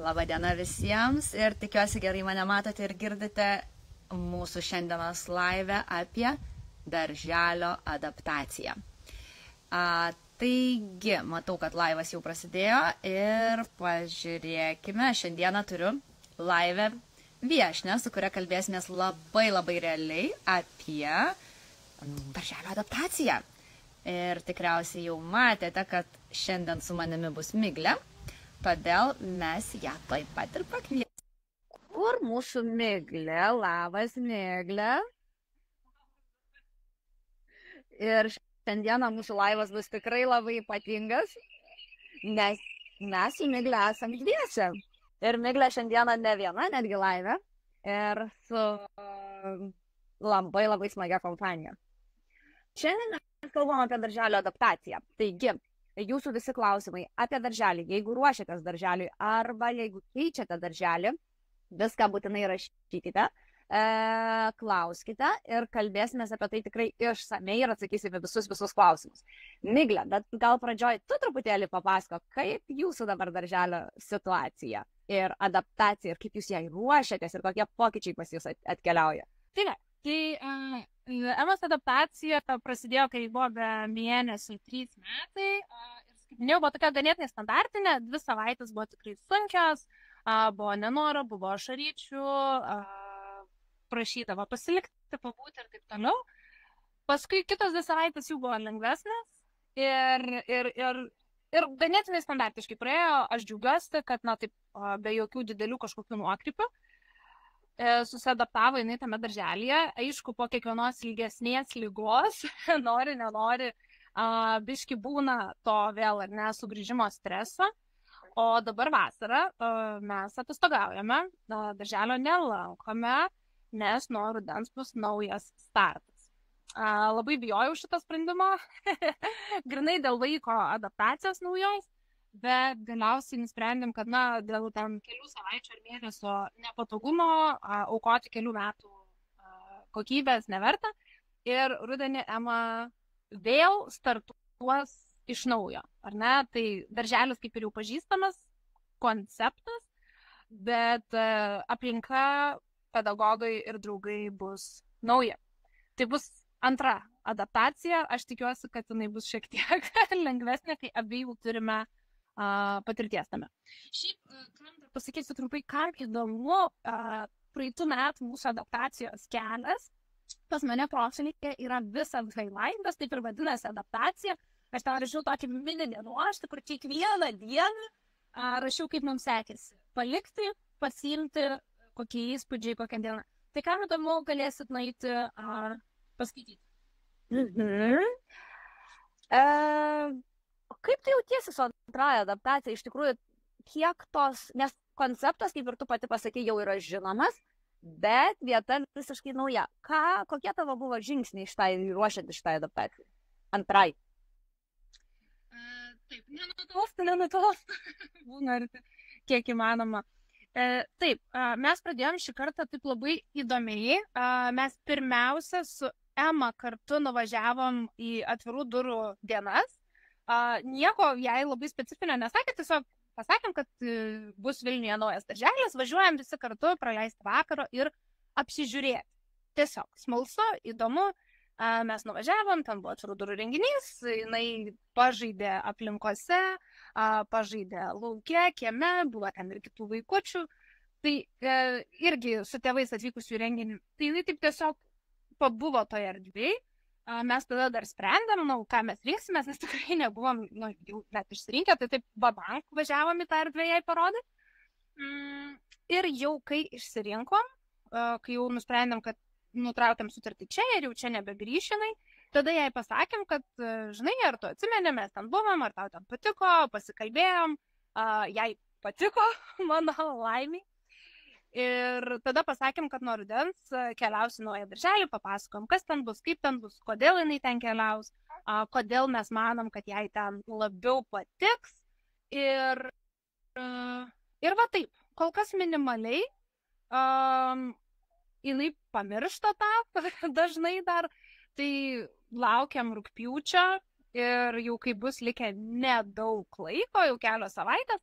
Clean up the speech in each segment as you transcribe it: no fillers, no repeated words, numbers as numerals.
Labadiena visiems ir tikiuosi gerai mane matote ir girdite mūsų šiandienos live apie darželio adaptaciją. Taigi, matau, kad laivas jau prasidėjo ir pažiūrėkime, šiandieną turiu live viešnią, su kuria kalbėsimės labai realiai apie darželio adaptaciją. Ir tikriausiai jau matėte, kad šiandien su manimi bus Miglė, todėl mes ją taip pat ir pakviesime. Kur mūsų Miglė? Labas, Miglė. Ir šiandieną mūsų laivas bus tikrai labai ypatingas, nes mes su Miglė esam dviese. Ir Miglė šiandieną ne viena, netgi laive, ir su labai smagia kompanija. Šiandien mes kalbam apie darželio adaptaciją. Taigi, jūsų visi klausimai apie darželį, jeigu ruošiatės darželiui arba jeigu keičiate darželį, viską būtinai rašykite, klauskite ir kalbėsime apie tai tikrai išsamei ir atsakysime visus klausimus. Miglė, bet gal pradžioj tu truputėlį papasako, kaip jūsų dabar darželio situacija ir adaptacija ir kaip jūs jai ruošiatės ir kokie pokyčiai pas jūs atkeliauja. Emos adaptacija prasidėjo, kai buvo be mėnesių 3 metai. Ir, kaip minėjau, buvo tokia ganėtinai standartinė, 2 savaitės buvo tikrai sunkios, buvo nenoro, buvo ašaryčių, prašydavo pasilikti, pabūti ir taip toliau. Paskui kitos 2 savaitės jau buvo lengvesnės ir ganėtinai standartiškai praėjo. Aš džiaugiuosi, kad taip, be jokių didelių kažkokių nuokrypių susiadaptavo jinai tame darželyje. Aišku, po kiekvienos ilgesnės ligos, nori, nenori, biški būna to vėl ar ne sugrįžimo streso. O dabar vasarą mes atostogaujame, darželio nelankome, nes nuo rudens bus naujas startas. Labai bijojau šito sprendimo, grinai dėl vaiko adaptacijos naujos, bet galiausiai nusprendėm, kad dėl ten kelių savaičių ar mėnesio nepatogumo aukoti kelių metų kokybės neverta. Ir rudenį Ema vėl startuos iš naujo, ar ne? Tai darželis kaip ir jau pažįstamas konceptas, bet aplinka, pedagogai ir draugai bus nauja. Tai bus antra adaptacija, aš tikiuosi, kad jinai bus šiek tiek lengvesnė, kai abiejų turime patirties tame. Šiaip, pasakysiu trumpai, kam įdomu, praeitų metų mūsų adaptacijos kelias pas mane profilyje yra visas highlightas, taip ir vadinasi adaptacija. Aš ten rašiau tokį mini dienoraštį, kur kiekvieną dieną rašiau, kaip mums sekėsi. Palikti, pasiimti, kokie įspūdžiai, kokią dieną. Tai kam įdomu, galėsit nueiti paskaityti. Kaip tu jautiesi su antrąja adaptacija? Iš tikrųjų, kiek tos, nes konceptas, kaip ir tu pati pasakei, jau yra žinomas, bet vieta visiškai nauja. Kokie tavo buvo žingsniai ruošiant šitai adaptacijai? Antrai. Taip, nenutolsta. Būna ir kiek įmanoma. Taip, mes pradėjom šį kartą taip labai įdomiai. Mes pirmiausia su Ema kartu nuvažiavom į atvirų durų dienas. Nieko jai labai specifinio nesakė, tiesiog pasakėm, kad bus Vilniuje naujas darželis, važiuojam visi kartu praleisti vakaro ir apsižiūrėti. Tiesiog smalsu, įdomu, mes nuvažiavom, ten buvo atvirų durų renginys, jinai pažaidė aplinkose, pažaidė lauke, kieme, buvo ten ir kitų vaikučių, tai irgi su tėvais atvykusių į renginį, tai jinai taip tiesiog pabuvo toje erdvėje. Mes tada dar sprendėm, ką mes rinksimės, nes tikrai nebuvom jau net išsirinkę, tai taip babank važiavom į tą erdvę jai parodė. Ir jau kai išsirinkom, kai jau nusprendėm, kad nutraukėm sutartį čia ir jau čia nebegrįšinai, tada jai pasakėm, kad, žinai, ar tu atsimeni, mes ten buvom, ar tau ten patiko, pasikalbėjom, jai patiko, mano laimiai. Ir tada pasakėm, kad nuo rudens keliausi naują darželį, papasakom, kas ten bus, kaip ten bus, kodėl jinai ten keliaus, kodėl mes manom, kad jai ten labiau patiks. Ir va taip, kol kas minimaliai, jinai pamiršta tą dažnai dar, tai laukiam rugpjūčio ir jau kai bus likę nedaug laiko, jau kelios savaitės,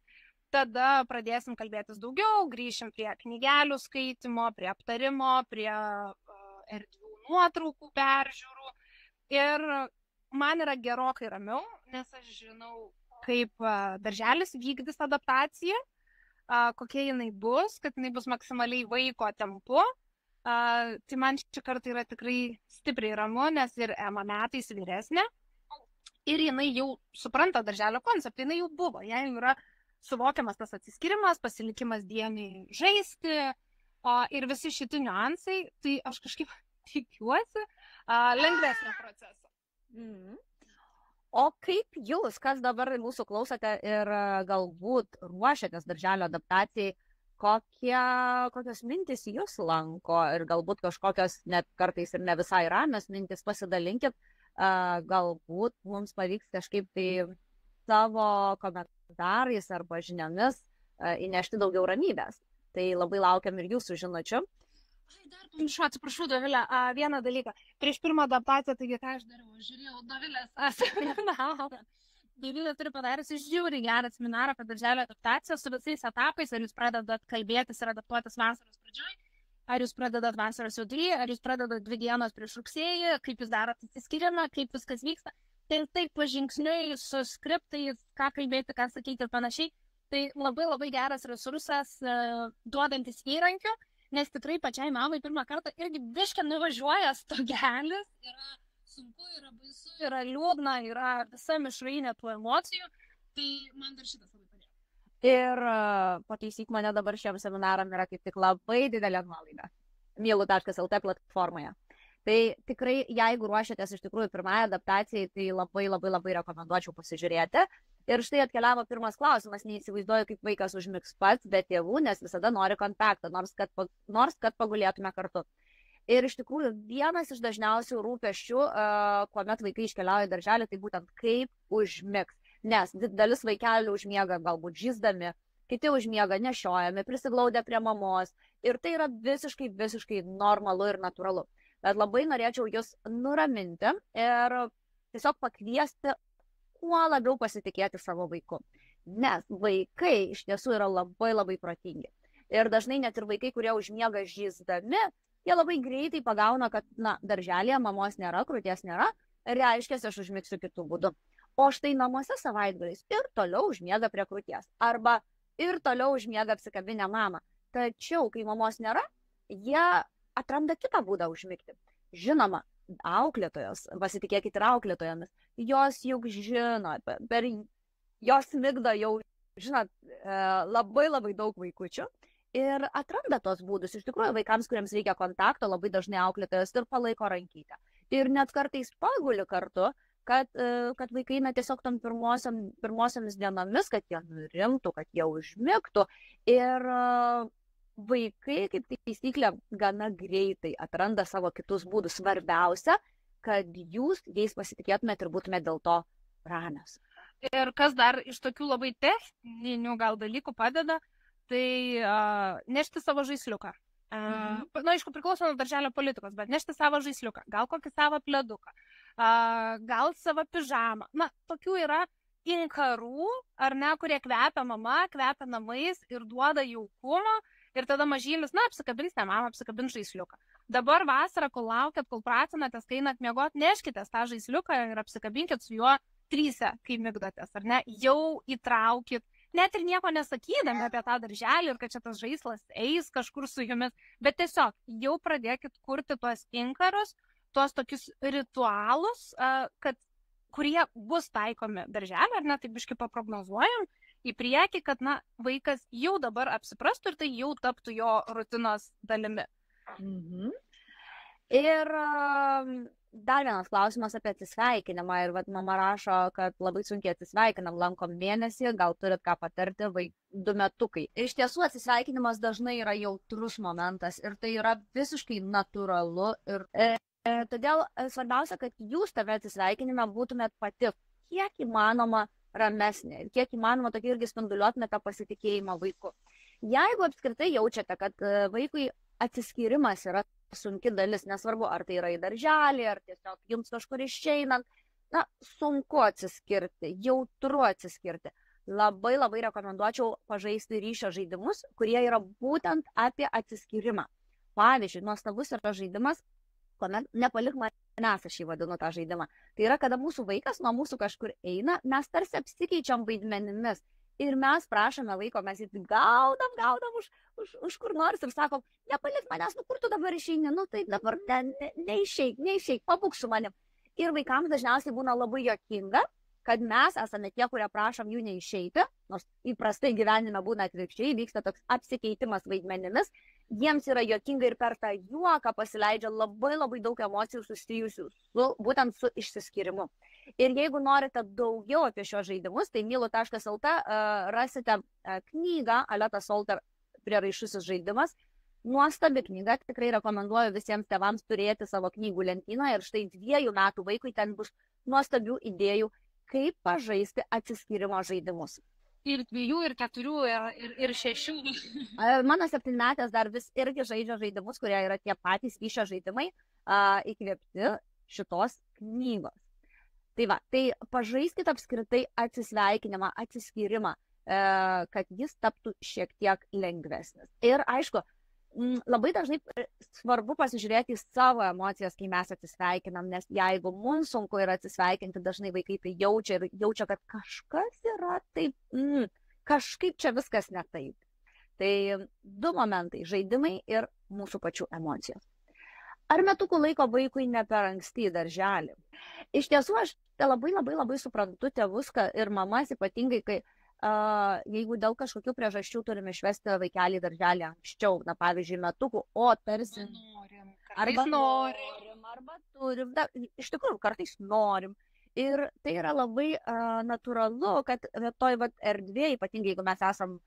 tada pradėsim kalbėtis daugiau, grįšim prie knygelių skaitimo, prie aptarimo, prie erdvių nuotraukų peržiūrų. Ir man yra gerokai ramiau, nes aš žinau, kaip darželis vykdys adaptaciją, kokia jinai bus, kad jinai bus maksimaliai vaiko tempu. Tai man šį kartą yra tikrai stipriai ramu, nes ir Ema metais vyresnė. Ir jinai jau supranta darželio konceptą, jinai jau buvo, jai yra suvokiamas tas atsiskirimas, pasilikimas dienai žaisti ir visi šitie niuansai, tai aš kažkaip tikiuosi lengvesnio proceso. O kaip jūs, kas dabar mūsų klausote ir galbūt ruošiatės darželio adaptacijai, kokios mintis jūs lanko ir galbūt kažkokios net kartais ir ne visai ramios mintis, pasidalinkit, galbūt mums pavyks kažkaip tai savo komentarais arba žiniomis įnešti daugiau ramybės. Tai labai laukiam ir jūsų žinučių. Dar pamiršau, atsiprašau, Dovilė, vieną dalyką. Prieš pirmą adaptaciją, taigi ką aš dariau, žiūrėjau Dovilės seminarą. Dovilė turi padariusi žiūri gerą seminarą apie darželio adaptaciją su visais etapais, ar jūs pradedat kalbėtis ir adaptuotis vasaros pradžioj, ar jūs pradedat vasaros vidury, ar jūs pradedat 2 dienos prieš rugsėjį, kaip jūs darot atsiskirimą, kaip viskas vyksta. Tai taip pažingsniui su skriptais, ką kalbėti, ką sakyti ir panašiai. Tai labai labai geras resursas, duodantis įrankių, nes tikrai pačiai mamai pirmą kartą irgi biškį nuvažiuoja stogelis, yra sunku, yra baisu, yra liūdna, yra visa mišrainė tų emocijų, tai man dar šitas labai padėjo. Ir pataisyk mane, dabar šiam seminaram yra kaip tik labai didelė nuolaida mielu.lt platformoje. Tai tikrai, jeigu ruošiatės iš tikrųjų pirmąją adaptacijai, tai labai labai labai rekomenduočiau pasižiūrėti. Ir štai atkeliavo pirmas klausimas, neįsivaizduoju, kaip vaikas užmigs pats be tėvų, nes visada nori kontaktą, nors kad pagulėtume kartu. Ir iš tikrųjų vienas iš dažniausių rūpesčių, kuomet vaikai iškeliauja į darželį, tai būtent kaip užmigs. Nes dalis vaikelių užmiega galbūt žįsdami, kiti užmiega nešiojami, prisiglaudę prie mamos. Ir tai yra visiškai normalu ir natūralu. Bet labai norėčiau jūs nuraminti ir tiesiog pakviesti kuo labiau pasitikėti savo vaiku. Nes vaikai iš tiesų yra labai protingi. Ir dažnai net ir vaikai, kurie užmiega žįsdami, jie labai greitai pagauna, kad darželėje mamos nėra, krūties nėra, reiškia, aš užmigsiu kitų būdų. O štai namuose savaitgaliais ir toliau užmiega prie krūties. Arba ir toliau užmiega apsikabinę mamą. Tačiau, kai mamos nėra, jie atranda kitą būdą užmigti. Žinoma, auklėtojos, pasitikėkit ir auklėtojomis, jos juk žino, jos migdo jau, žinot, labai daug vaikučių ir atranda tos būdus. Iš tikrųjų, vaikams, kuriems reikia kontakto, labai dažnai auklėtojos ir palaiko rankytę. Ir net kartais paguli kartu, kad vaikai tiesiog tom pirmosiomis dienomis, kad jie nurimtų, kad jie užmigtų. Ir vaikai, kaip taisyklė, gana greitai atranda savo kitus būdus. Svarbiausia, kad jūs jais pasitikėtumėt ir būtumėt dėl to ramios. Ir kas dar iš tokių labai techninių gal dalykų padeda, tai nešti savo žaisliuką. Aišku, priklauso nuo darželio politikos, bet nešti savo žaisliuką, gal kokį savo pleduką, gal savo pižamą. Tokių yra inkarų, ar ne, kurie kvepia mama, kvepia namais ir duoda jaukumo. Ir tada mažylis, apsikabins ne mamą, apsikabins žaisliuką. Dabar vasarą, kol laukiat, kol pratinatės, kai einat miegot, neškitės tą žaisliuką ir apsikabinkit su juo 3, kai migdotės, ar ne? Jau įtraukit, net ir nieko nesakydami apie tą darželį ir kad čia tas žaislas eis kažkur su jumis, bet tiesiog jau pradėkit kurti tuos inkarus, tuos tokius ritualus, kurie bus taikomi darželį, ar ne, taip biškai paprognozuojam į priekį, kad vaikas jau dabar apsiprastų ir tai jau taptų jo rutinos dalimi. Ir dar vienas klausimas apie atsisveikinimą. Ir mama rašo, kad labai sunkiai atsisveikinam, lankom mėnesį, gal turit ką patarti 2 metukai. Iš tiesų atsisveikinimas dažnai yra jautrus momentas ir tai yra visiškai natūralu. Ir todėl svarbiausia, kad jūs tame atsisveikinime būtumėt pati kiek įmanoma ramesnė ir kiek įmanoma tokia irgi spinduliuotumėte pasitikėjimą vaiku. Jeigu apskritai jaučiate, kad vaikui atsiskyrimas yra sunki dalis, nesvarbu, ar tai yra į darželį, ar tiesiog jums kažkur išeinant, sunku atsiskirti, jautru atsiskirti. labai rekomenduočiau pažaisti ryšio žaidimus, kurie yra būtent apie atsiskyrimą. Pavyzdžiui, nuostabus yra žaidimas, kuomet nepalik manęs, aš jį vadinu tą žaidimą. Tai yra, kada mūsų vaikas nuo mūsų kažkur eina, mes tarsi apsikeičiam vaidmenimis ir mes prašome laiko, mes jį gaudam už kur nors ir sakom, nepalik manęs, nu kur tu dabar išeini, nu tai dabar neišeik, pabūk su manim. Ir vaikams dažniausiai būna labai juokinga, kad mes esame tie, kurie prašom jų neišeiti, nors įprastai gyvenime būna atvirkščiai, vyksta toks apsikeitimas vaidmenimis, jiems yra juokinga ir per tą juoką pasileidžia labai daug emocijų susijusių būtent su išsiskyrimu. Ir jeigu norite daugiau apie šios žaidimus, tai mylu.lt rasite knygą Aleta Solter Prieraišusis žaidimas. Nuostabi knyga, tikrai rekomenduoju visiems tėvams turėti savo knygų lentyną ir štai 2 metų vaikui ten bus nuostabių idėjų, kaip pažaisti atsiskyrimo žaidimus. Ir 2, ir 4, ir 6. Mano 7-metės dar vis irgi žaidžia žaidimus, kurie yra tie patys ryšio žaidimai, įkvėpti šitos knygos. Tai va, tai pažaiskite apskritai atsisveikinimą, atsiskyrimą, kad jis taptų šiek tiek lengvesnis. Ir aišku, labai dažnai svarbu pasižiūrėti į savo emocijas, kai mes atsisveikinam, nes jeigu mums sunku yra atsisveikinti, dažnai vaikai tai jaučia, kad kažkas yra taip, kažkaip čia viskas ne taip. Tai 2 momentai - žaidimai ir mūsų pačių emocijos. Ar metukų laiko vaikui ne per anksti į darželį? Iš tiesų, aš labai suprantu tėvus ir mamas, ypatingai, kai jeigu dėl kažkokių priežasčių turime išvesti vaikelį į darželį anksčiau, na pavyzdžiui, metukų, o tarsi arba turim, iš tikrųjų kartais norim. Ir tai yra labai natūralu, kad toj erdvėje, ypatingai jeigu mes esam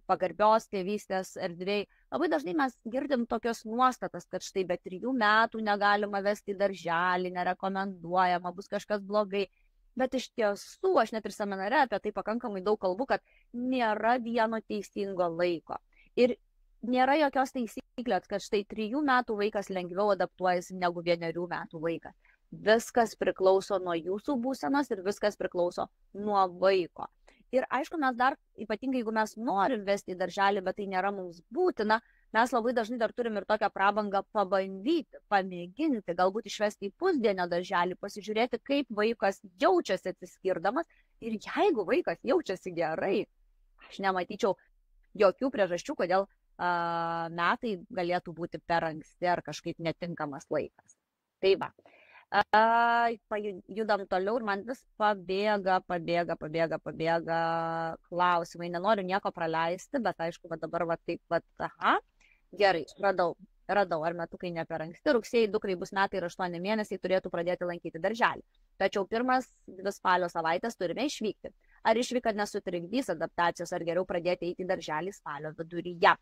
pagarbios tėvystės erdvėje, labai dažnai mes girdim tokios nuostatas, kad štai be 3 metų negalima vesti į darželį, nerekomenduojama, bus kažkas blogai. Bet iš tiesų, aš net ir seminare apie tai pakankamai daug kalbu, kad nėra vieno teisingo laiko. Ir nėra jokios taisyklės, kad štai 3 metų vaikas lengviau adaptuojasi negu 1 metų vaikas. Viskas priklauso nuo jūsų būsenos ir viskas priklauso nuo vaiko. Ir aišku, mes dar, ypatingai jeigu mes norim vesti į darželį, bet tai nėra mums būtina, mes labai dažnai dar turim ir tokią prabangą pabandyti, pamėginti, galbūt išvesti į pusdienio darželį, pasižiūrėti, kaip vaikas jaučiasi atsiskirdamas. Ir jeigu vaikas jaučiasi gerai, aš nematyčiau jokių priežasčių, kodėl metai galėtų būti per anksti ar kažkaip netinkamas laikas. Tai va. Judam toliau ir man vis pabėga klausimai. Nenoriu nieko praleisti, bet aišku, dabar taip, gerai, radau, ar metukai ne per anksti. Rugsėjai dukrai bus metai ir 8 mėnesiai, turėtų pradėti lankyti darželį. Tačiau 1-2 spalio savaitės turime išvykti. Ar išvyka nesutrikdys adaptacijos, ar geriau pradėti eiti į darželį spalio viduryje?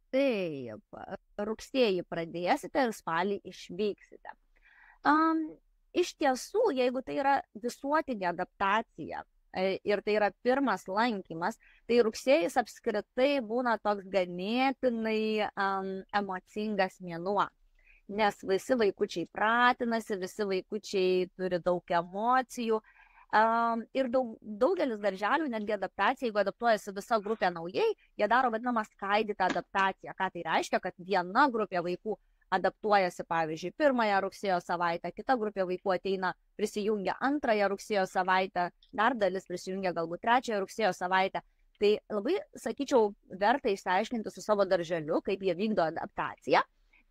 Taip, rugsėjį pradėsite ir spalį išvyksite. Iš tiesų, jeigu tai yra visuotinė adaptacija ir tai yra 1 lankymas, tai rugsėjis apskritai būna toks ganėtinai emocingas mėnuo. Nes visi vaikučiai pratinasi, visi vaikučiai turi daug emocijų. Ir daugelis darželių, netgi adaptacija, jeigu adaptuojasi visa grupė naujai, jie daro vadinamą skaidytą adaptaciją. Ką tai reiškia, kad viena grupė vaikų adaptuojasi, pavyzdžiui, 1 rugsėjo savaitę, kita grupė vaikų ateina, prisijungia 2 rugsėjo savaitę, dar dalis prisijungia galbūt 3 rugsėjo savaitę. Tai labai, sakyčiau, verta išsiaiškinti su savo darželiu, kaip jie vykdo adaptaciją.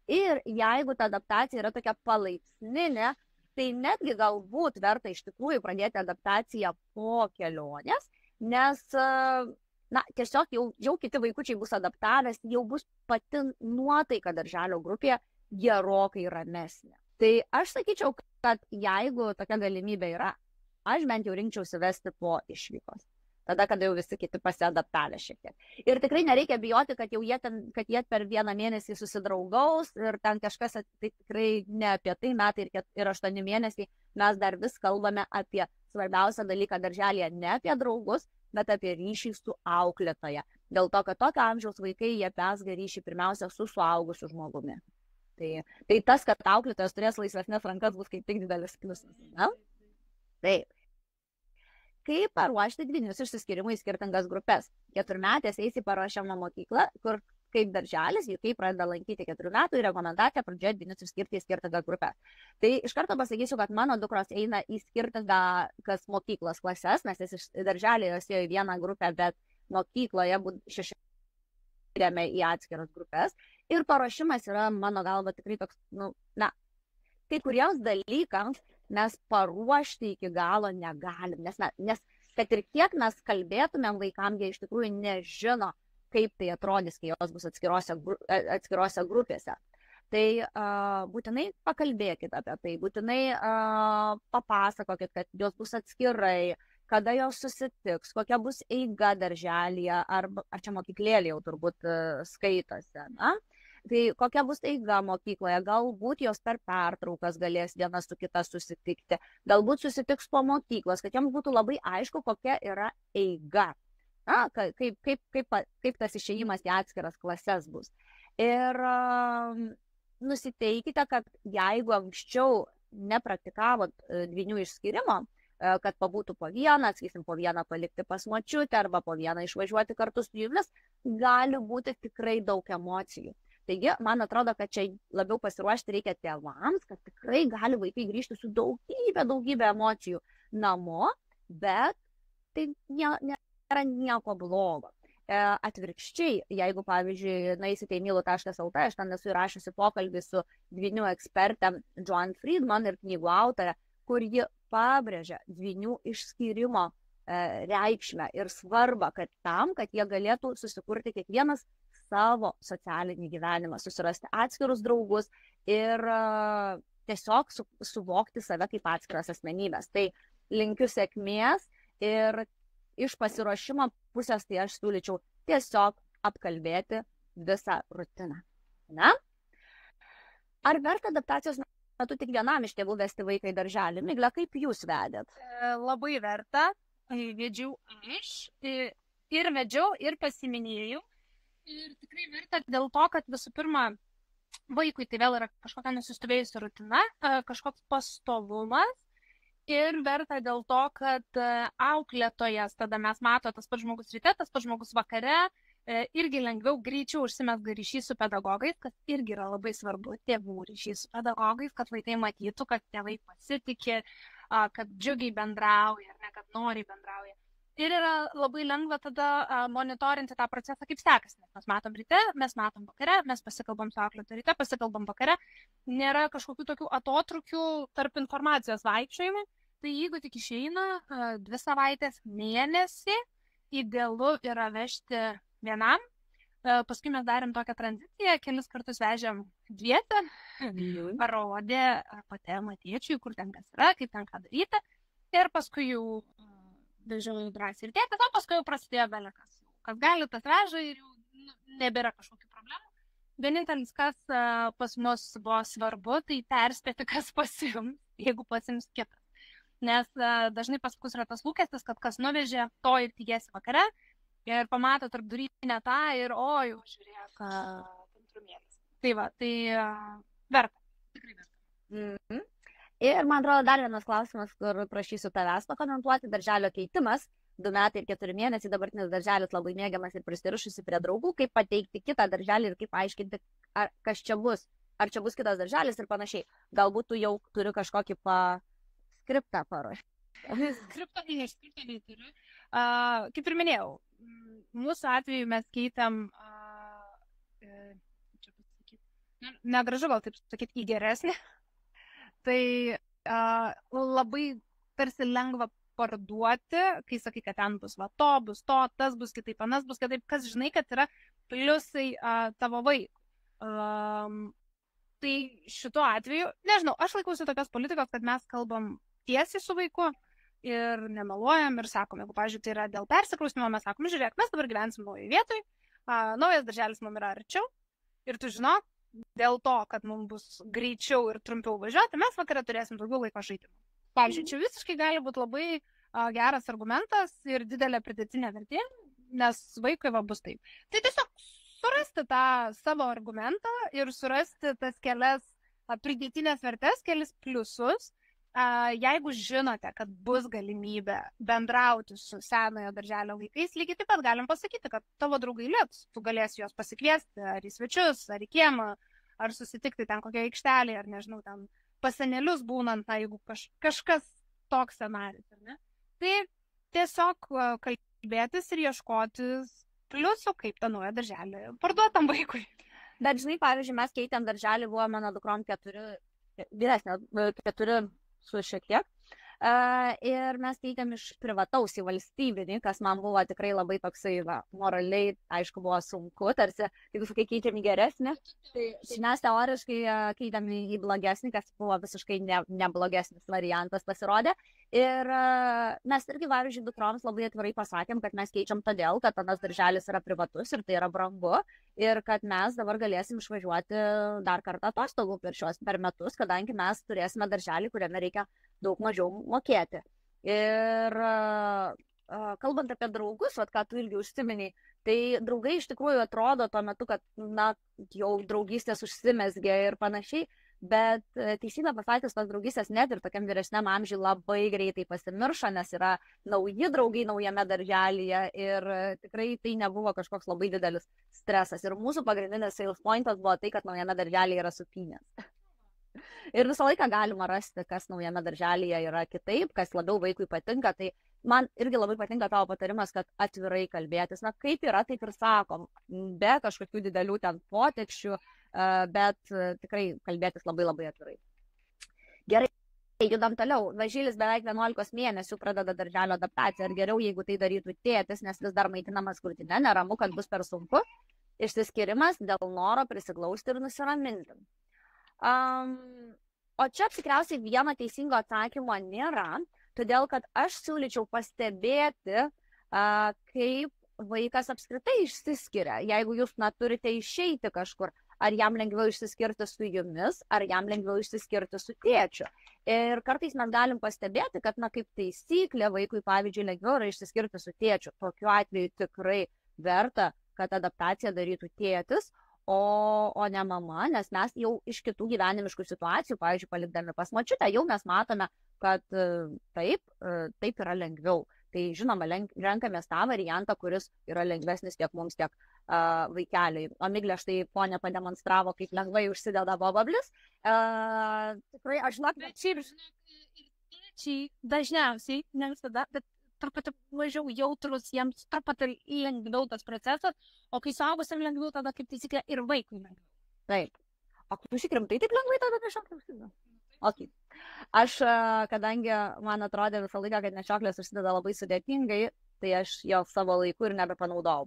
Ir jeigu ta adaptacija yra tokia palaipsninė, tai netgi galbūt verta iš tikrųjų pradėti adaptaciją po kelionės, nes tiesiog jau kiti vaikučiai bus adaptavęs, jau bus pati nuotaika darželio grupėje gerokai ramesnė. Tai aš sakyčiau, kad jeigu tokia galimybė yra, aš bent jau rinkčiausi vesti po išvykos. Tada, kada jau visi kiti pasiadaptavę šiek tiek. Ir tikrai nereikia bijoti, kad jie per 1 mėnesį susidraugaus ir ten kažkas, tai tikrai ne apie tai, metai ir 8 mėnesiai, mes dar vis kalbame apie svarbiausią dalyką darželėje, ne apie draugus, bet apie ryšį su auklėtoja. Dėl to, kad tokio amžiaus vaikai jie pezga ryšį pirmiausia su suaugusiu žmogumi. Tai tas, kad auklėtojas turės laisvesnės rankas, bus kaip tik didelis pliusas. Taip. kaip paruošti dvynius išsiskyrimui į skirtingas grupės. 4-metės eis į paruošiamą mokyklą, kur kaip darželis, kai pradeda lankyti 4 metų, rekomendacija pradžioje dvynius išskirti į skirtingą grupę. Tai iš karto pasakysiu, kad mano dukros eina į skirtingas mokyklos klases, nes jis iš darželį jos ėjo į vieną grupę, bet mokykloje 6 skiriame į atskiras grupės. Ir paruošimas yra, mano galva, tikrai toks, kai kuriems dalykams mes paruošti iki galo negalim, nes kad ir kiek mes kalbėtumėm vaikams, jie iš tikrųjų nežino, kaip tai atrodys, kai jos bus atskirose grupėse. Tai būtinai pakalbėkit apie tai, būtinai papasakokit, kad jos bus atskirai, kada jos susitiks, kokia bus eiga darželyje, ar čia mokyklėlė jau turbūt skaitosi. Tai kokia bus eiga mokykloje, galbūt jos per pertraukas galės viena su kita susitikti, galbūt susitiks po mokyklos, kad jiems būtų labai aišku, kokia yra eiga. Kaip tas išėjimas į atskiras klases bus. Ir nusiteikite, kad jeigu anksčiau nepraktikavot dvynių išskyrimo, kad pabūtų po vieną, atsakysim, po vieną palikti pas močiutę arba po vieną išvažiuoti kartu su jumis, gali būti tikrai daug emocijų. Taigi, man atrodo, kad čia labiau pasiruošti reikia tėvams, kad tikrai gali vaikai grįžti su daugybė emocijų namo, bet tai nėra nieko blogo. Atvirkščiai, jeigu, pavyzdžiui, naisite į mylu.lt, aš ten esu įrašiusi pokalbį su dvynių ekspertė Joan Friedman ir knygų autorė, kur ji pabrėžia dvynių išskyrimo reikšmę ir svarbą, kad jie galėtų susikurti kiekvienas savo socialinį gyvenimą, susirasti atskirus draugus ir tiesiog suvokti save kaip atskiras asmenybės. Tai linkiu sėkmės ir iš pasiruošimo pusės tai aš siūlyčiau tiesiog apkalbėti visą rutiną. Ar verta adaptacijos metu tik vienam iš tėvų vesti vaiką į darželį? Migle, kaip jūs vedėt? Labai verta. Vedžiau aš ir vedžiau ir pasiminėjau. Ir tikrai verta dėl to, kad visų pirma, vaikui tai vėl yra kažkokia nusistovėjusi rutina, kažkoks pastovumas. Ir verta dėl to, kad auklėtojas, tada mes mato tas pats žmogus ryte, tas pats žmogus vakare, irgi lengviau, greičiau užsimezga ryšys su pedagogais, kas irgi yra labai svarbu, tėvų ryšys su pedagogais, kad vaikai matytų, kad tėvai pasitikė, kad džiugiai bendrauja, ar ne, kad noriai bendrauja. Ir yra labai lengva tada monitorinti tą procesą, kaip sekasi. Mes matom ryte, mes matom vakare, mes pasikalbam su auklėtoju ryte, pasikalbam vakare. Nėra kažkokių tokių atotrukių tarp informacijos vaikščiojimų. Tai jeigu tik išeina 2 savaitės, mėnesį, idealu yra vežti vienam. Paskui mes darėm tokią tranziciją, kelis kartus vežėm dvietę, parodė patėm tėčiui, kur ten kas yra, kaip ten ką daryti. Ir paskui jau vežiau drąsiai ir tėtės, o paskui jau prasidėjo belekas. Kas gali, tas veža ir jau nebėra kažkokių problemų. Vienintelis, kas pas mus buvo svarbu, tai perspėti, kas pasiims, jeigu pasiims kitas. Nes dažnai pas mus yra tas lūkestis, kad kas nuvežė, to ir tikėsi vakare ir pamato tarp durų ne tą ir jau žiūrėk, antrumėlis. Tai va, tai verta. Tikrai verta. Ir man atrodo dar vienas klausimas, kur prašysiu tavęs pakomentuoti, darželio keitimas, 2 metai ir 4 mėnesiai, dabartinis darželis labai mėgiamas ir prisirišusi prie draugų, kaip pateikti kitą darželį ir kaip paaiškinti, kas čia bus, ar čia bus kitas darželis ir panašiai. Galbūt tu jau turi kažkokį skriptą paruošti. Skriptą neturiu. Kaip ir minėjau, mūsų atveju mes keitėm, negražu gal taip sakyti, į geresnį. Tai labai tarsi lengva parduoti, kai sakai, kad ten bus va to, bus to, tas bus kitaip, anas bus kitaip, kas žinai, kad yra pliusai tavo vaikui. Tai šituo atveju, nežinau, aš laikausi tokios politikos, kad mes kalbam tiesiai su vaiku ir nemeluojam ir sakom, jeigu, pavyzdžiui, tai yra dėl persikraustimo, mes sakom, žiūrėk, mes dabar gyvensim naujoj vietoj, naujas darželis mums yra arčiau ir tu žinok, dėl to, kad mums bus greičiau ir trumpiau važiuoti, mes vakarą turėsim daugiau laiko žaidimų. Pavyzdžiui, čia visiškai gali būti labai geras argumentas ir didelė pridėtinė vertė, nes vaikui va bus taip. Tai tiesiog surasti tą savo argumentą ir surasti tas kelias pridėtinės vertės, kelis pliusus, jeigu žinote, kad bus galimybė bendrauti su senojo darželio vaikais, lygiai taip pat galim pasakyti, kad tavo draugai liks, tu galėsi juos pasikviesti ar į svečius, ar į kiemą, ar susitikti ten kokią aikštelį, ar nežinau, ten pasenelius būnant, na, jeigu kažkas toks scenarijus, ar ne? Tai tiesiog kalbėtis ir ieškotis pliusų, kaip tą naują darželį parduotam vaikui. Bet žinai, pavyzdžiui, mes keitėm darželį, buvo mano dukrom 4, vyresnė, 4 su šiek tiek. Ir mes keitėm iš privataus į valstybinį, kas man buvo tikrai labai toksai, moraliai, aišku, buvo sunku, tarsi, jeigu sakai, keitėm į geresnį, tai mes teoriškai keitėm į blogesnį, kas buvo visiškai neblogesnis variantas pasirodė. Ir mes irgi, pavyzdžiui, dukroms labai atvirai pasakėm, kad mes keičiam todėl, kad tas darželis yra privatus ir tai yra brangu ir kad mes dabar galėsim išvažiuoti dar kartą atostogų per metus, kadangi mes turėsime darželį, kuriame reikia daug mažiau mokėti. Ir kalbant apie draugus, ką tu irgi užsiminiai, tai draugai iš tikrųjų atrodo tuo metu, kad jau draugystės užsimezgė ir panašiai, bet teisybę pasakius, tos draugystės net ir tokiam vyresniam amžiui labai greitai pasimiršo, nes yra nauji draugai naujame darželyje ir tikrai tai nebuvo kažkoks labai didelis stresas. Ir mūsų pagrindinis sales pointas buvo tai, kad naujame darželyje yra supynės. Ir visą laiką galima rasti, kas naujame darželyje yra kitaip, kas labiau vaikui patinka. Tai man irgi labai patinka tavo patarimas, kad atvirai kalbėtis. Na, kaip yra, taip ir sakom, be kažkokių didelių ten potekščių, bet tikrai kalbėtis labai labai atvirai. Gerai, judam toliau. Važylis beveik 11 mėnesių pradeda darželio adaptaciją. Ar geriau, jeigu tai darytų tėtis, nes vis dar maitinamas krūtine, neramu, kad bus per sunku. Išsiskirimas dėl noro prisiglausti ir nusiraminti. O čia tikriausiai vieno teisingo atsakymo nėra, todėl kad aš siūlyčiau pastebėti, kaip vaikas apskritai išsiskiria. Jeigu jūs turite išeiti kažkur, ar jam lengviau išsiskirti su jumis, ar jam lengviau išsiskirti su tėčiu. Ir kartais mes galim pastebėti, kad, kaip taisyklė, vaikui, pavyzdžiui, lengviau yra išsiskirti su tėčiu. Tokiu atveju tikrai verta, kad adaptaciją darytų tėtis, o ne mama, nes mes jau iš kitų gyvenimiškų situacijų, pavyzdžiui, palikdami pas močiutę, jau mes matome, kad taip yra lengviau. Tai žinoma, renkamės tą variantą, kuris yra lengvesnis tiek mums, tiek vaikeliui. O Miglė štai ponė pademonstravo, kaip lengvai užsideda bobablis. Tikrai, aš žinok, bet šiaip dažniausiai, ne visada, bet truputį mažiau jautrus, jiems truputį lengviau tas procesas, o kai suaugusiam lengviau, tada kaip taisyklė ir vaikui lengviau. Taip. O tu šikrimtai taip lengvai tada nešioklės užsideda? Ok. Aš, kadangi man atrodė visą laiką, kad nešioklės užsideda labai sudėtingai, tai aš jo savo laiku ir nebepanaudojau.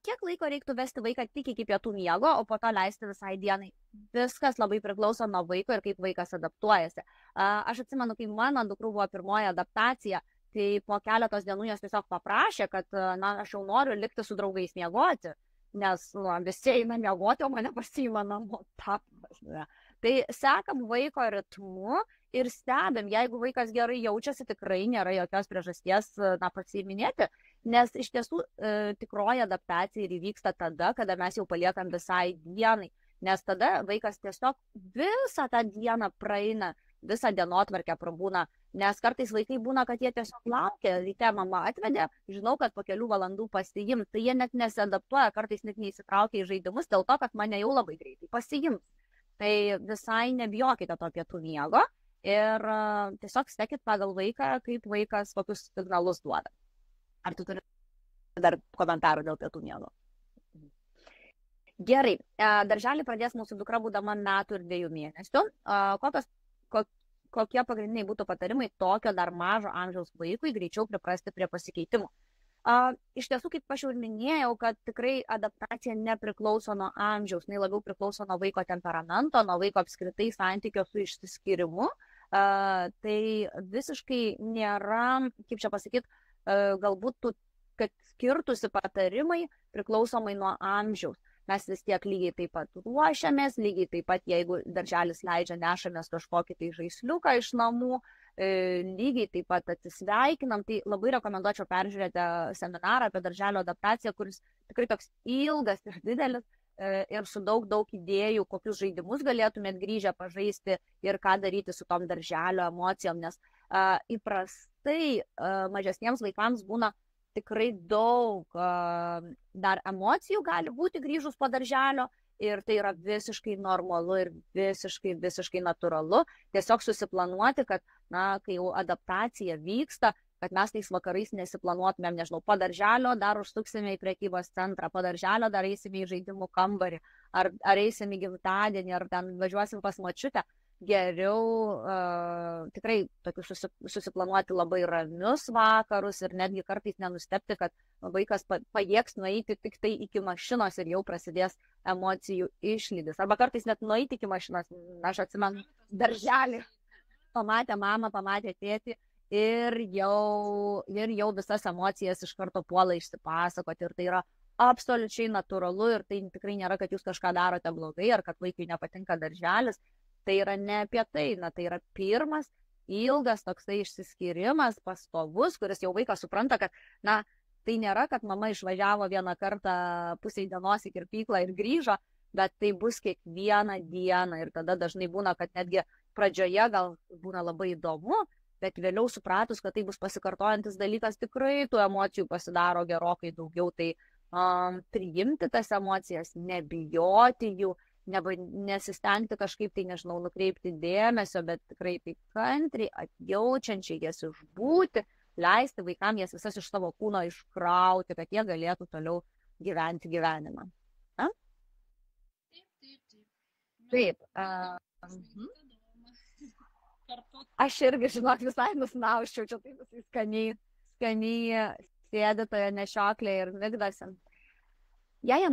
Kiek laiko reiktų vesti vaiką tik iki pietų miego, o po to leisti visai dienai? Viskas labai priklauso nuo vaiko ir kaip vaikas adaptuojasi. Aš atsimenu, kai mano dukrų buvo pirmoji adaptacija, tai po keletos dienų jos tiesiog paprašė, kad aš jau noriu likti su draugais miegoti, nes visi eina miegoti, o mane pasiima namo. Tai sekam vaiko ritmu ir stebim, jeigu vaikas gerai jaučiasi, tikrai nėra jokios priežasties pasiiminėti, nes iš tiesų tikroji adaptacija ir įvyksta tada, kada mes jau paliekam visai dienai, nes tada vaikas tiesiog visą tą dieną praeina, visą dienotvarkę prabūna, nes kartais vaikai būna, kad jie tiesiog laukia, ryte mama atvedė, žinau, kad po kelių valandų pasiims, tai jie net nesiadaptuoja, kartais net neįsitraukia į žaidimus dėl to, kad mane jau labai greitai pasiims. Tai visai nebijokite to pietų miego ir tiesiog sekit pagal vaiką, kaip vaikas kokius signalus duoda. Ar tu turi dar komentarų dėl pietų miego? Gerai, darželį pradės mūsų dukra būdama metų ir 2 mėnesių. Kokie pagrindiniai būtų patarimai tokio dar mažo amžiaus vaikui greičiau priprasti prie pasikeitimų? Iš tiesų, kaip aš jau minėjau, kad tikrai adaptacija nepriklauso nuo amžiaus, jinai labiau priklauso nuo vaiko temperamento, nuo vaiko apskritai santykio su išsiskyrimu. Tai visiškai nėra, kaip čia pasakyti, galbūt, kad skirtųsi patarimai priklausomai nuo amžiaus. Mes vis tiek lygiai taip pat ruošiamės, lygiai taip pat, jeigu darželis leidžia, nešamės kažkokį tai žaisliuką iš namų, lygiai taip pat atsisveikinam. Tai labai rekomenduočiau peržiūrėti seminarą apie darželio adaptaciją, kuris tikrai toks ilgas ir didelis, ir su daug idėjų, kokius žaidimus galėtumėt grįžę pažaisti ir ką daryti su tom darželio emocijom, nes įprastai mažesniems vaikams būna tikrai daug dar emocijų gali būti grįžus po darželio ir tai yra visiškai normalu ir visiškai natūralu. Tiesiog susiplanuoti, kad, kai jau adaptacija vyksta, kad mes tais vakarais nesiplanuotumėm, nežinau, po darželio dar užsuksime į prekybos centrą, po darželio dar eisime į žaidimų kambarį, ar eisime į gimtadienį, ar ten važiuosim pas močiutę. Geriau tikrai tokius susiplanuoti labai ramius vakarus ir netgi kartais nenustebti, kad vaikas pajėgs nueiti tik tai iki mašinos ir jau prasidės emocijų išlydis. Arba kartais net nueiti iki mašinos, aš atsimenu, darželį, pamatė mamą, pamatė tėtį ir jau visas emocijas iš karto puola išsipasakoti ir tai yra absoliučiai natūralu ir tai tikrai nėra, kad jūs kažką darote blogai ar kad vaikui nepatinka darželis. Tai yra ne apie tai, tai yra pirmas ilgas toksai išsiskyrimas, pastovus, kuris jau vaikas supranta, kad, tai nėra, kad mama išvažiavo vieną kartą pusei dienos į kirpyklą ir grįžo, bet tai bus kiekvieną dieną ir tada dažnai būna, kad netgi pradžioje gal būna labai įdomu, bet vėliau supratus, kad tai bus pasikartojantis dalykas, tikrai tų emocijų pasidaro gerokai daugiau, tai priimti tas emocijas, nebijoti jų, nesistengti kažkaip tai, nežinau, nukreipti dėmesio, bet tikrai taip kantriai, atjaučiančiai jas išbūti, leisti vaikams jas visas iš savo kūno iškrauti, kad jie galėtų toliau gyventi gyvenimą. Taip. Aš irgi, žinok, visai nusnauščiau, čia taip visai skaniai sėdi toje nešioklėje ir migdosi. Jei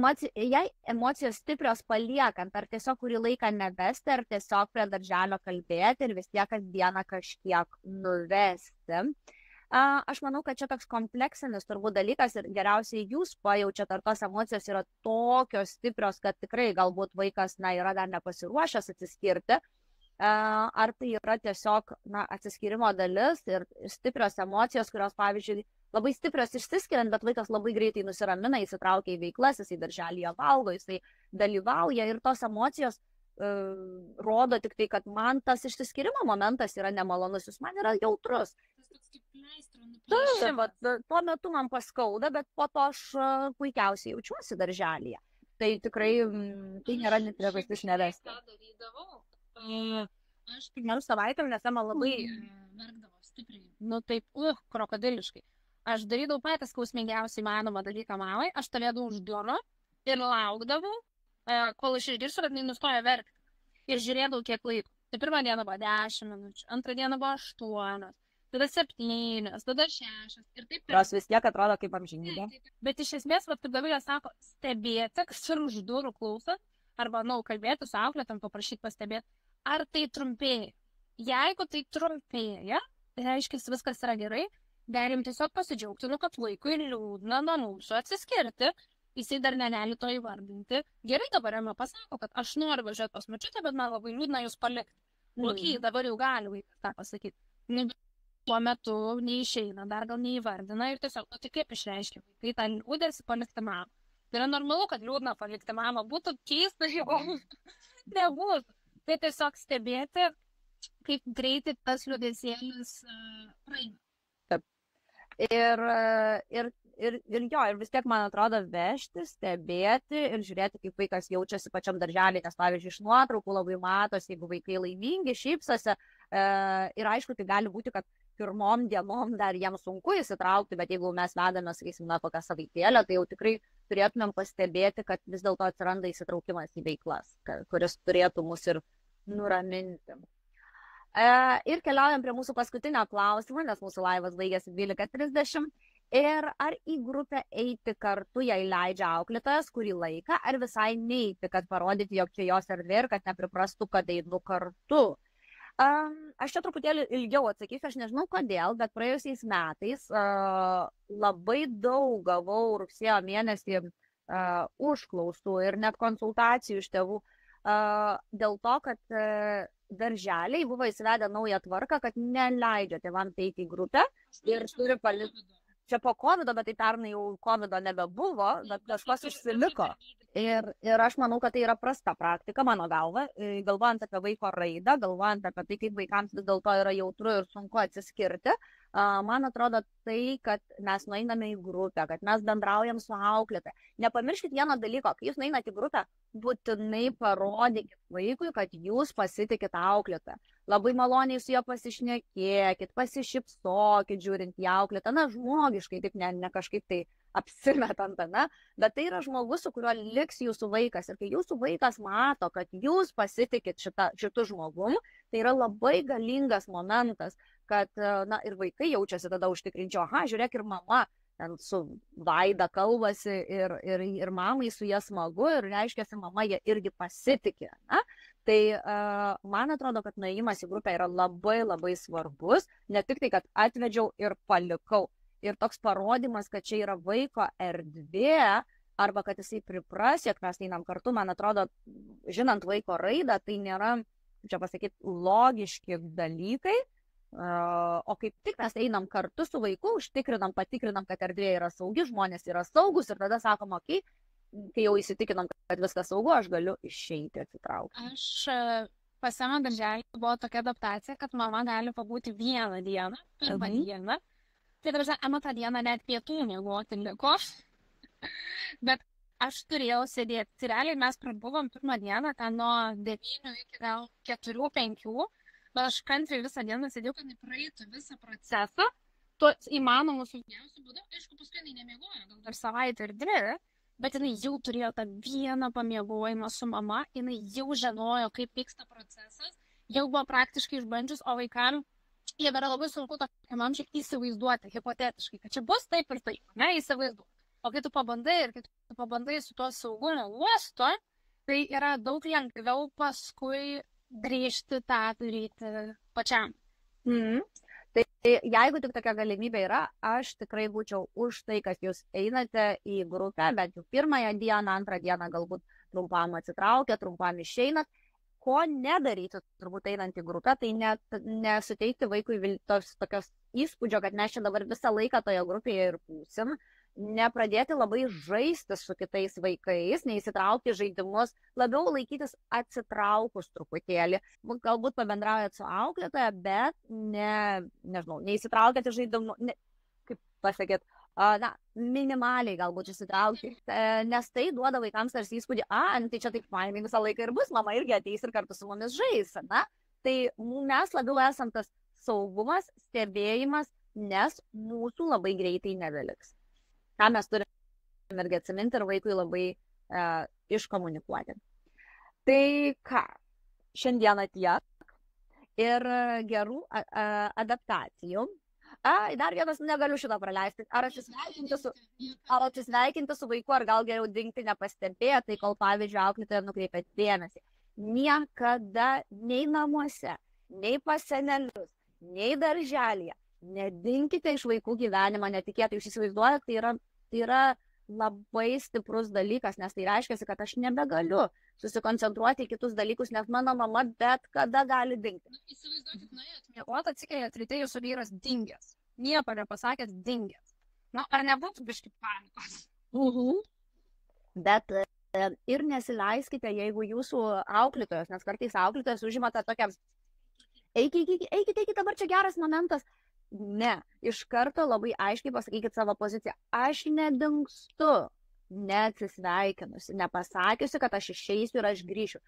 emocijos stiprios paliekant, ar tiesiog kurį laiką nevesti, ar tiesiog prie darželio kalbėti ir vis tiek kasdieną kažkiek nuvesti. Aš manau, kad čia toks kompleksinis turbūt dalykas ir geriausiai jūs pajaučiat, ar tos emocijos yra tokios stiprios, kad tikrai galbūt vaikas yra dar nepasiruošęs atsiskirti, ar tai yra tiesiog atsiskyrimo dalis ir stiprios emocijos, kurios, pavyzdžiui, labai stiprios išsiskiriant, bet vaikas labai greitai nusiramina, įsitraukia į veiklas, jisai darželyje valgo, jisai dalyvauja ir tos emocijos rodo tik tai, kad man tas išsiskyrimo momentas yra nemalonus, jis man yra jautrus. Tuo metu man paskauda, bet po to aš puikiausiai jaučiuosi darželyje. Tai tikrai tai nėra net priežastis nevesti. Aš pirmiausia savaitėm, nes man labai verkdavo stipriai. Taip, krokodiliškai. Aš darydavau patys skausmingiausiai įmanomą dalyką mamai, aš stovėdavau už durų ir laukdavau, kol aš išgirsiu, kad jinai nustoja verkti. Ir žiūrėdavau kiek laiko. Tai pirmą dieną buvo 10 minučių, antrą dieną buvo 8, tada 7, tada 6. Ir taip. Jos vis tiek atrodo kaip amžinybė. Bet iš esmės, kaip Dovilė sako, stebėti, kas ir už durų klausant, arba, kalbėti su auklėtam, paprašyti pastebėti, ar tai trumpėja. Jeigu tai trumpėja, tai reiškia, viskas yra gerai. Galim tiesiog pasidžiaugti, kad vaikui liūdna nuo mūsų atsiskirti, jisai dar negali to įvardinti. Gerai, dabar jame pasako, kad aš noriu važiuoti pas močiutę, bet man labai liūdna jūs palikti. Ok, dabar jau gali vaikas tą pasakyti. Tuo metu neišeina, dar gal neįvardina ir tiesiog, tai kaip išreiškia vaikai tą liūdėsi palikti mamą. Tai yra normalu, kad liūdna palikti mamą, būtų keista, jeigu nebūtų. Tai tiesiog stebėti, kaip greitai tas liūdėsėlis praeina. Ir vis tiek, man atrodo, vežti, stebėti ir žiūrėti, kaip vaikas jaučiasi pačiam darželį, nes, pavyzdžiui, iš nuotraukų labai matosi, jeigu vaikai laimingi, šypsosi. Ir aišku, tai gali būti, kad pirmom dienom dar jiems sunku įsitraukti, bet jeigu mes vedame, sakysim, kokią savaitėlę, tai jau tikrai turėtumėm pastebėti, kad vis dėlto atsiranda įsitraukimas į veiklas, kuris turėtų mus ir nuraminti. Ir keliaujam prie mūsų paskutinio klausimo, nes mūsų laivas baigėsi 12:30. Ir ar į grupę eiti kartu, jei leidžia auklėtojas kurį laiką, ar visai neiti, kad parodyti, jog čia jos erdvė ir kad nepriprastų, kad einu kartu. Aš čia truputėlį ilgiau atsakysiu, aš nežinau kodėl, bet praėjusiais metais labai daug gavau rugsėjo mėnesį užklausų ir net konsultacijų iš tėvų dėl to, kad darželiai buvo įsivedę naują tvarką, kad neleidžia tėvams eiti į grupę ir turi palikti. Čia po COVID, bet tai pernai jau COVID nebebuvo, bet kažkas užsiliko. Ir aš manau, kad tai yra prasta praktika, mano galva, galvojant apie vaiko raidą, galvojant apie tai, kaip vaikams vis dėlto yra jautru ir sunku atsiskirti. Man atrodo tai, kad mes nueiname į grupę, kad mes bendraujam su auklėtoja. Nepamirškit vieno dalyko, kai jūs nueinate į grupę, būtinai parodykit vaikui, kad jūs pasitikit auklėtoją. Labai maloniai su juo pasišnekėkit, pasišypsokit, žiūrint į auklėtoją, na, žmogiškai, taip ne kažkaip tai apsimetant, ne? Bet tai yra žmogus, su kuriuo liks jūsų vaikas. Ir kai jūsų vaikas mato, kad jūs pasitikit šitų žmogum, tai yra labai galingas momentas, kad, na, ir vaikai jaučiasi tada užtikrinčiau, aha, žiūrėk, ir mama ten su Vaida kalbasi ir mamai su jie smagu ir reiškia, mama jie irgi pasitikė. Ne? Tai man atrodo, kad nuėjimas į grupę yra labai labai svarbus, ne tik tai, kad atvedžiau ir palikau. Ir toks parodimas, kad čia yra vaiko erdvė, arba kad jisai pripras, jog mes einam kartu, man atrodo, žinant vaiko raidą, tai nėra, čia pasakyti, logiški dalykai, o kaip tik mes einam kartu su vaiku, užtikrinam, patikrinam, kad erdvė yra saugi, žmonės yra saugus ir tada sakom, okei, kai jau įsitikinam, kad viskas saugu, aš galiu išeiti, atsitraukti. Aš pas savo darželį buvo tokia adaptacija, kad mama gali pabūti vieną dieną, pirmą dieną. Tai dabar, Ema tą dieną net pietų miegoti liko, bet aš turėjau sėdėti. Tai realiai mes prabuvom pirmą dieną, ten nuo 9 iki gal 4-5, bet aš kantriai visą dieną sėdėjau, kad nepraeitų visą procesą, tuo įmanomu sunkiausiu būdu. Aišku, paskui jinai nemiegojo, gal dar savaitę ir 2, bet jinai jau turėjo tą vieną pamiegojimą su mama, jinai jau žinojo, kaip vyksta procesas, jau buvo praktiškai išbandžius, o vaikam jie yra labai sunku tokiam amžiui įsivaizduoti, hipotetiškai, kad čia bus taip ir taip, ne, įsivaizduoti. O kai tu pabandai ir kai tu pabandai su tuo saugumo uostu, tai yra daug lengviau paskui grįžti tą daryti pačiam. Tai jeigu tik tokia galimybė yra, aš tikrai būčiau už tai, kad jūs einate į grupę, bet jau pirmąją dieną, antrą dieną galbūt trumpam atsitraukia, trumpam išeinat. Ko nedaryti, turbūt einant į grupę, tai nesuteikti vaikui tokios įspūdžio, kad mes čia dabar visą laiką toje grupėje ir būsim, nepradėti labai žaisti su kitais vaikais, neįsitraukti žaidimus, labiau laikytis atsitraukus truputėlį. Galbūt pabendraujat su auklėtoja, bet neįsitraukėte žaidimus, kaip pasakėt, minimaliai galbūt įsitraukti, nes tai duoda vaikams tarsi įspūdį, tai čia taip fainai visą laiką ir bus, mama irgi ateis ir kartu su mumis žais, na? Tai mes labiau esam tas saugumas, stebėjimas, nes mūsų labai greitai nebeliks. Ką mes turime irgi atsiminti ir vaikui labai iškomunikuoti. Tai ką, šiandieną tiek ir gerų adaptacijų. Dar vienas, negaliu šito praleisti. Ar atsisveikinti su vaiku, ar gal geriau dingti nepastebėtai, kol pavyzdžiui auklėtoja nukreipia dėmesį. Niekada nei namuose, nei pas senelius, nei darželyje nedinkite iš vaikų gyvenimą netikėtai. Jūs įsivaizduojate, tai yra labai stiprus dalykas, nes tai reiškia, kad aš nebegaliu susikoncentruoti į kitus dalykus, nes mano mama bet kada gali dingti. Įsivaizduokit, nuėjot miegoti, atsikėlėt ryte, jūsų vyras dingęs. Nieko nepasakęs, dingęs. Ar nebūtų biški panikos? Bet ir nesileiskite, jeigu jūsų auklėtojas, nes kartais auklėtojas užima tą tokią eikit, dabar čia geras momentas. Ne, iš karto labai aiškiai pasakykit savo poziciją. Aš nedingstu, neatsisveikinusi, nepasakiusi, kad aš išeisiu ir aš grįšiu.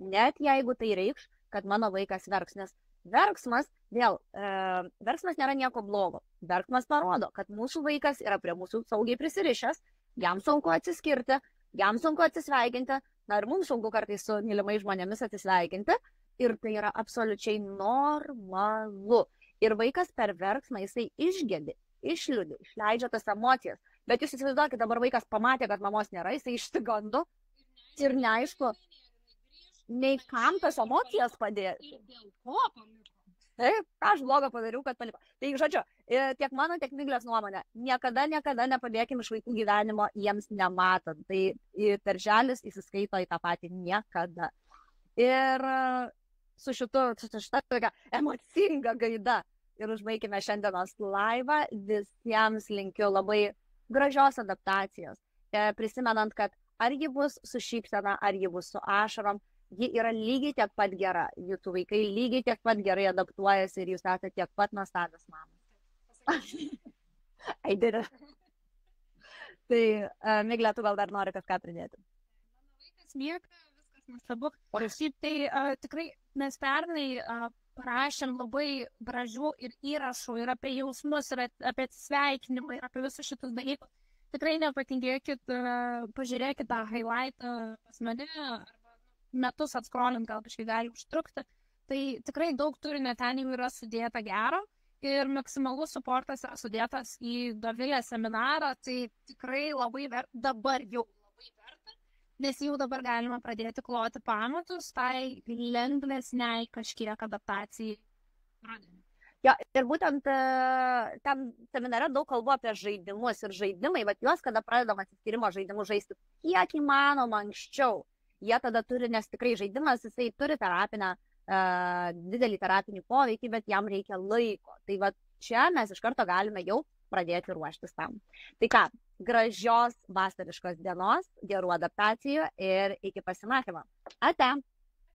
Net jeigu tai reikš, kad mano vaikas verks, nes verksmas, verksmas nėra nieko blogo. Verksmas parodo, kad mūsų vaikas yra prie mūsų saugiai prisirišęs, jam sunku atsiskirti, jam sunku atsisveikinti, na ir mums sunku kartais su mylimais žmonėmis atsisveikinti, ir tai yra absoliučiai normalu. Ir vaikas per verksmą jisai išgedi, išliūdi, išleidžia tas emocijas. Bet jūs įsivaizduokit, dabar vaikas pamatė, kad mamos nėra, jisai išsigando ir neaišku, nei kam tas emocijas padėti. Taip, aš blogą padariau, kad paliko. Tai, žodžiu, tiek mano, tiek Miglės nuomonė, niekada nepadėkim iš vaikų gyvenimo jiems nematant. Tai darželis įsiskaito į tą patį niekada. Ir su šita tokia emocinga gaida ir užbaikime šiandienos laivą. Visiems linkiu labai gražios adaptacijos. Prisimenant, kad Ar ji bus su šypsena, ar ji bus su ašarom, ji yra lygiai tiek pat gera. Jūsų vaikai lygiai tiek pat gerai adaptuojasi ir jūs esate tiek pat nuostabios mamos. Aidėra. Tai, Miglė, tu gal dar nori kažką pridėti? Vaikas miega, viskas nuostabu. O šiaip tai tikrai mes pernai parašėm labai gražių ir įrašų ir apie jausmus, ir apie atsisveikinimą, ir apie visus šitus dalykus. Tikrai nepatingėkit, pažiūrėkit tą highlightą pas mane, arba metus atskrolint gal kažkai gali užtrukti. Tai tikrai daug turinio ten jau yra sudėta gero ir maksimalus suportas yra sudėtas į Dovilės seminarą, tai tikrai labai dabar jau labai verta, nes jau dabar galima pradėti kloti pamatus tai lengvesniai kažkiek adaptacijai rudenį. Jo, ir būtent ten seminare daug kalbu apie žaidimus ir žaidimai, bet juos, kada pradedam atsiskyrimo žaidimus žaisti, kiek įmanoma anksčiau, jie tada turi, nes tikrai žaidimas, jisai turi terapinę, didelį terapinį poveikį, bet jam reikia laiko. Tai va čia mes iš karto galime jau pradėti ruoštis tam. Tai ką, gražios vasariškos dienos, gerų adaptacijų ir iki pasimatymo. Ate!